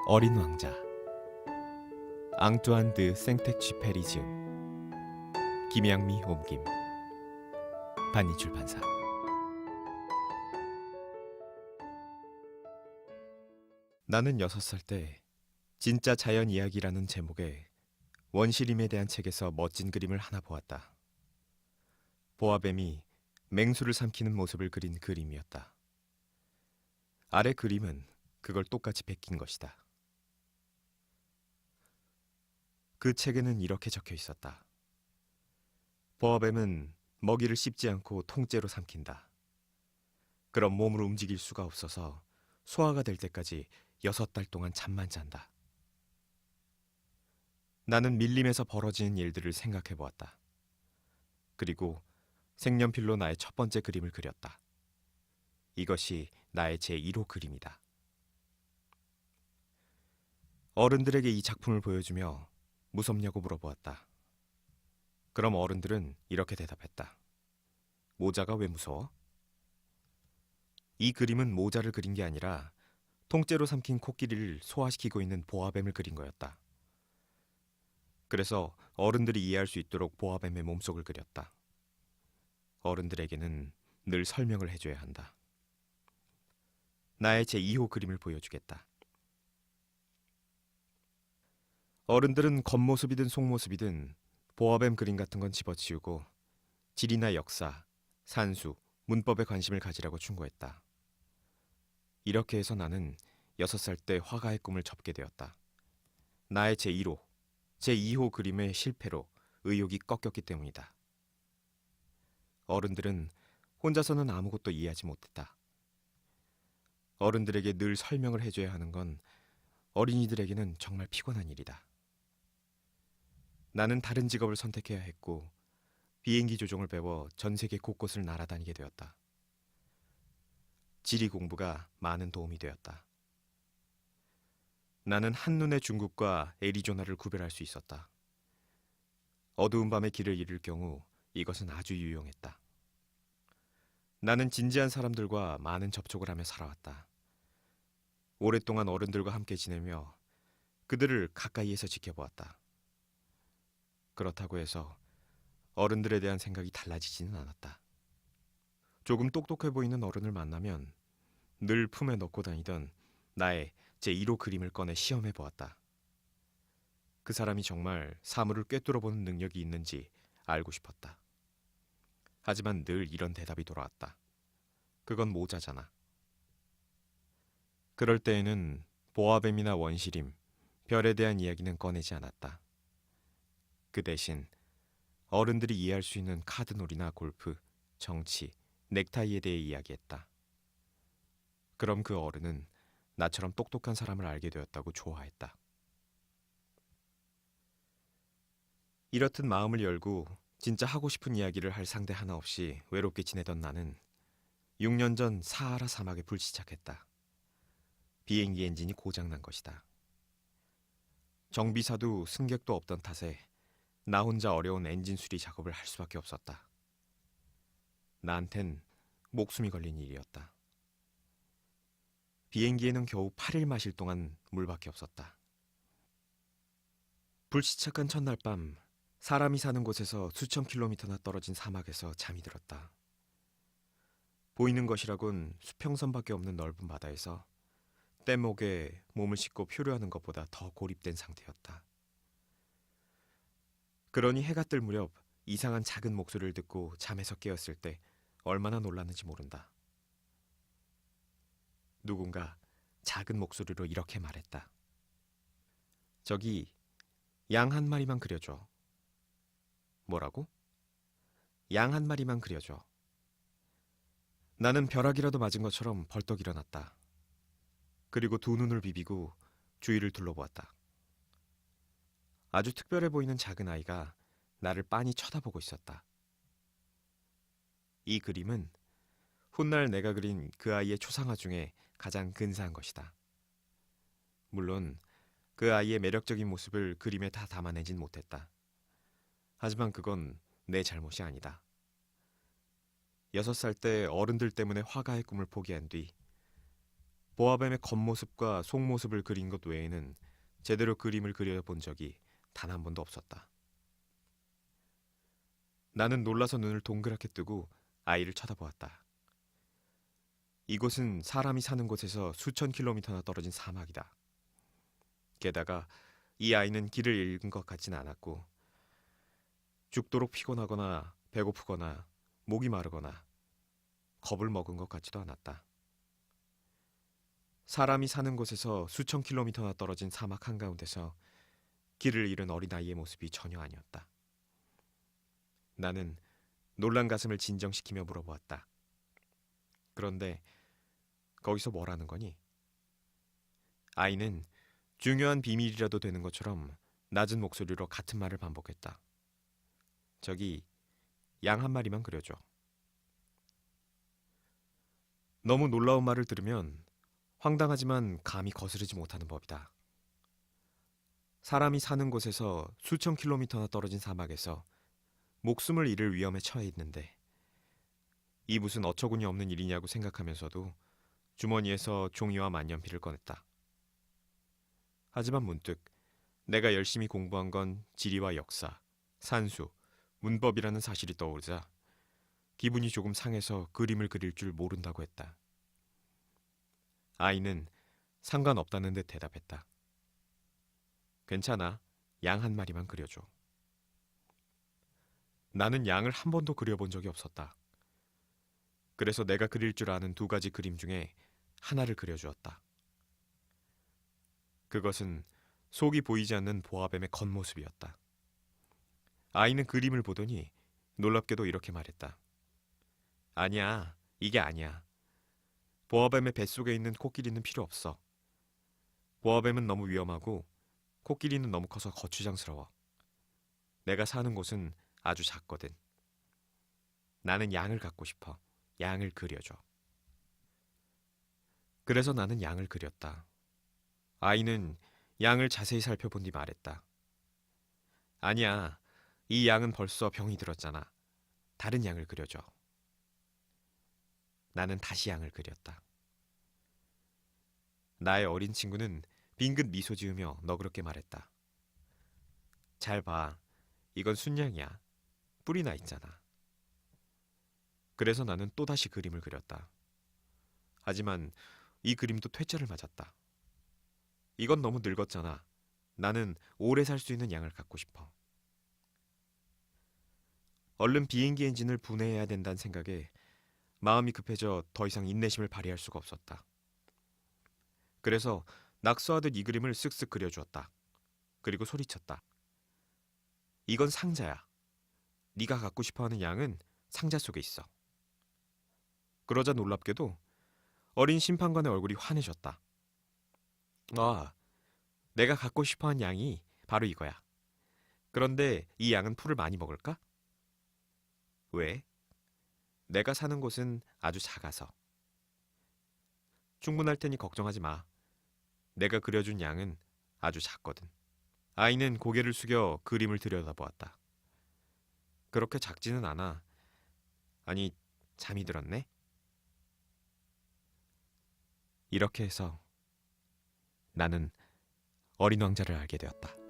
어린 왕자 앙뚜안 드 생텍쥐페리즈 김양미 옮김 반니출판사. 나는 6살 때 진짜 자연 이야기라는 제목의 원시림에 대한 책에서 멋진 그림을 하나 보았다. 보아뱀이 맹수를 삼키는 모습을 그린 그림이었다. 아래 그림은 그걸 똑같이 베낀 것이다. 그 책에는 이렇게 적혀 있었다. 보아뱀은 먹이를 씹지 않고 통째로 삼킨다. 그럼 몸을 움직일 수가 없어서 소화가 될 때까지 6달 동안 잠만 잔다. 나는 밀림에서 벌어지는 일들을 생각해 보았다. 그리고 색연필로 나의 첫 번째 그림을 그렸다. 이것이 나의 제1호 그림이다. 어른들에게 이 작품을 보여주며 무섭냐고 물어보았다. 그럼 어른들은 이렇게 대답했다. 모자가 왜 무서워? 이 그림은 모자를 그린 게 아니라 통째로 삼킨 코끼리를 소화시키고 있는 보아뱀을 그린 거였다. 그래서 어른들이 이해할 수 있도록 보아뱀의 몸속을 그렸다. 어른들에게는 늘 설명을 해줘야 한다. 나의 제2호 그림을 보여주겠다. 어른들은 겉모습이든 속모습이든 보아뱀 그림 같은 건 집어치우고 지리나 역사, 산수, 문법에 관심을 가지라고 충고했다. 이렇게 해서 나는 6살 때 화가의 꿈을 접게 되었다. 나의 제1호, 제2호 그림의 실패로 의욕이 꺾였기 때문이다. 어른들은 혼자서는 아무것도 이해하지 못했다. 어른들에게 늘 설명을 해줘야 하는 건 어린이들에게는 정말 피곤한 일이다. 나는 다른 직업을 선택해야 했고 비행기 조종을 배워 전 세계 곳곳을 날아다니게 되었다. 지리 공부가 많은 도움이 되었다. 나는 한눈에 중국과 애리조나를 구별할 수 있었다. 어두운 밤에 길을 잃을 경우 이것은 아주 유용했다. 나는 진지한 사람들과 많은 접촉을 하며 살아왔다. 오랫동안 어른들과 함께 지내며 그들을 가까이에서 지켜보았다. 그렇다고 해서 어른들에 대한 생각이 달라지지는 않았다. 조금 똑똑해 보이는 어른을 만나면 늘 품에 넣고 다니던 나의 제1호 그림을 꺼내 시험해 보았다. 그 사람이 정말 사물을 꿰뚫어보는 능력이 있는지 알고 싶었다. 하지만 늘 이런 대답이 돌아왔다. 그건 모자잖아. 그럴 때에는 보아뱀이나 원시림, 별에 대한 이야기는 꺼내지 않았다. 그 대신 어른들이 이해할 수 있는 카드놀이나 골프, 정치, 넥타이에 대해 이야기했다. 그럼 그 어른은 나처럼 똑똑한 사람을 알게 되었다고 좋아했다. 이렇듯 마음을 열고 진짜 하고 싶은 이야기를 할 상대 하나 없이 외롭게 지내던 나는 6년 전 사하라 사막에 불시착했다. 비행기 엔진이 고장난 것이다. 정비사도 승객도 없던 탓에 나 혼자 어려운 엔진 수리 작업을 할 수밖에 없었다. 나한텐 목숨이 걸린 일이었다. 비행기에는 겨우 8일 마실 동안 물밖에 없었다. 불시착한 첫날 밤 사람이 사는 곳에서 수천 킬로미터나 떨어진 사막에서 잠이 들었다. 보이는 것이라곤 수평선밖에 없는 넓은 바다에서 뗏목에 몸을 싣고 표류하는 것보다 더 고립된 상태였다. 그러니 해가 뜰 무렵 이상한 작은 목소리를 듣고 잠에서 깨었을 때 얼마나 놀랐는지 모른다. 누군가 작은 목소리로 이렇게 말했다. 저기 양 한 마리만 그려줘. 뭐라고? 양 한 마리만 그려줘. 나는 벼락이라도 맞은 것처럼 벌떡 일어났다. 그리고 두 눈을 비비고 주위를 둘러보았다. 아주 특별해 보이는 작은 아이가 나를 빤히 쳐다보고 있었다. 이 그림은 훗날 내가 그린 그 아이의 초상화 중에 가장 근사한 것이다. 물론 그 아이의 매력적인 모습을 그림에 다 담아내진 못했다. 하지만 그건 내 잘못이 아니다. 6살 때 어른들 때문에 화가의 꿈을 포기한 뒤 보아뱀의 겉모습과 속모습을 그린 것 외에는 제대로 그림을 그려본 적이 단 한 번도 없었다. 나는 놀라서 눈을 동그랗게 뜨고 아이를 쳐다보았다. 이곳은 사람이 사는 곳에서 수천 킬로미터나 떨어진 사막이다. 게다가 이 아이는 길을 잃은 것 같진 않았고 죽도록 피곤하거나 배고프거나 목이 마르거나 겁을 먹은 것 같지도 않았다. 사람이 사는 곳에서 수천 킬로미터나 떨어진 사막 한가운데서 길을 잃은 어린아이의 모습이 전혀 아니었다. 나는 놀란 가슴을 진정시키며 물어보았다. 그런데 거기서 뭐라는 거니? 아이는 중요한 비밀이라도 되는 것처럼 낮은 목소리로 같은 말을 반복했다. 저기 양 한 마리만 그려줘. 너무 놀라운 말을 들으면 황당하지만 감히 거스르지 못하는 법이다. 사람이 사는 곳에서 수천 킬로미터나 떨어진 사막에서 목숨을 잃을 위험에 처해 있는데 이 무슨 어처구니 없는 일이냐고 생각하면서도 주머니에서 종이와 만년필을 꺼냈다. 하지만 문득 내가 열심히 공부한 건 지리와 역사, 산수, 문법이라는 사실이 떠오르자 기분이 조금 상해서 그림을 그릴 줄 모른다고 했다. 아이는 상관없다는 듯 대답했다. 괜찮아. 양 한 마리만 그려줘. 나는 양을 한 번도 그려본 적이 없었다. 그래서 내가 그릴 줄 아는 두 가지 그림 중에 하나를 그려주었다. 그것은 속이 보이지 않는 보아뱀의 겉모습이었다. 아이는 그림을 보더니 놀랍게도 이렇게 말했다. 아니야, 이게 아니야. 보아뱀의 뱃속에 있는 코끼리는 필요 없어. 보아뱀은 너무 위험하고 코끼리는 너무 커서 거추장스러워. 내가 사는 곳은 아주 작거든. 나는 양을 갖고 싶어. 양을 그려줘. 그래서 나는 양을 그렸다. 아이는 양을 자세히 살펴본 뒤 말했다. 아니야, 이 양은 벌써 병이 들었잖아. 다른 양을 그려줘. 나는 다시 양을 그렸다. 나의 어린 친구는 빙긋 미소 지으며 너그럽게 말했다. 잘 봐. 이건 순양이야. 뿔이 나 있잖아. 그래서 나는 또다시 그림을 그렸다. 하지만 이 그림도 퇴짜를 맞았다. 이건 너무 늙었잖아. 나는 오래 살 수 있는 양을 갖고 싶어. 얼른 비행기 엔진을 분해해야 된다는 생각에 마음이 급해져 더 이상 인내심을 발휘할 수가 없었다. 그래서 낙서하듯 이 그림을 쓱쓱 그려주었다. 그리고 소리쳤다. 이건 상자야. 네가 갖고 싶어하는 양은 상자 속에 있어. 그러자 놀랍게도 어린 심판관의 얼굴이 환해졌다. 아, 내가 갖고 싶어하는 양이 바로 이거야. 그런데 이 양은 풀을 많이 먹을까? 왜? 내가 사는 곳은 아주 작아서. 충분할 테니 걱정하지 마. 내가 그려준 양은 아주 작거든. 아이는 고개를 숙여 그림을 들여다보았다. 그렇게 작지는 않아. 아니, 잠이 들었네? 이렇게 해서 나는 어린 왕자를 알게 되었다.